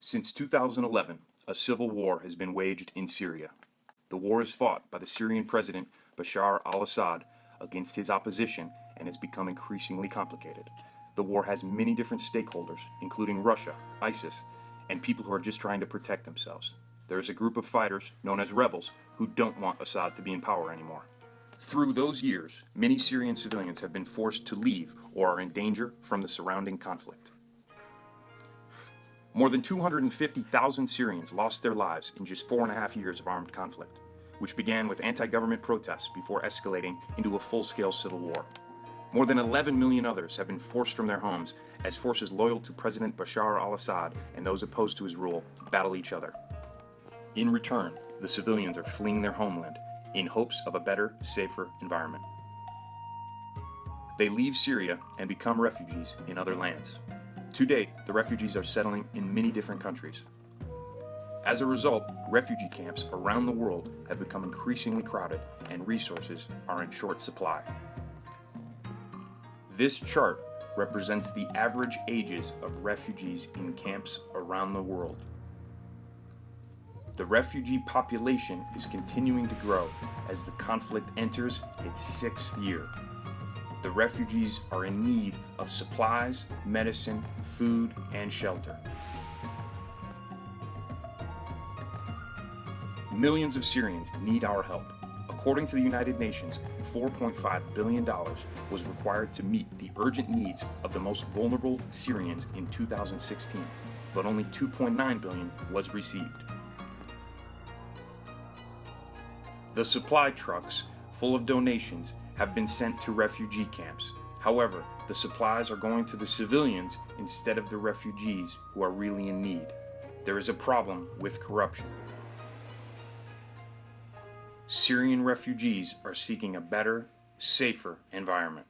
Since 2011, a civil war has been waged in Syria. The war is fought by the Syrian president Bashar al-Assad against his opposition and has become increasingly complicated. The war has many different stakeholders, including Russia, ISIS, and people who are just trying to protect themselves. There is a group of fighters, known as rebels, who don't want Assad to be in power anymore. Through those years, many Syrian civilians have been forced to leave or are in danger from the surrounding conflict. More than 250,000 Syrians lost their lives in just 4.5 years of armed conflict, which began with anti-government protests before escalating into a full-scale civil war. More than 11 million others have been forced from their homes as forces loyal to President Bashar al-Assad and those opposed to his rule battle each other. In return, the civilians are fleeing their homeland in hopes of a better, safer environment. They leave Syria and become refugees in other lands. To date, the refugees are settling in many different countries. As a result, refugee camps around the world have become increasingly crowded and resources are in short supply. This chart represents the average ages of refugees in camps around the world. The refugee population is continuing to grow as the conflict enters its 6th year. The refugees are in need of supplies, medicine, food, and shelter. Millions of Syrians need our help. According to the United Nations, $4.5 billion was required to meet the urgent needs of the most vulnerable Syrians in 2016, but only $2.9 billion was received. The supply trucks, full of donations, have been sent to refugee camps. However, the supplies are going to the civilians instead of the refugees who are really in need. There is a problem with corruption. Syrian refugees are seeking a better, safer environment.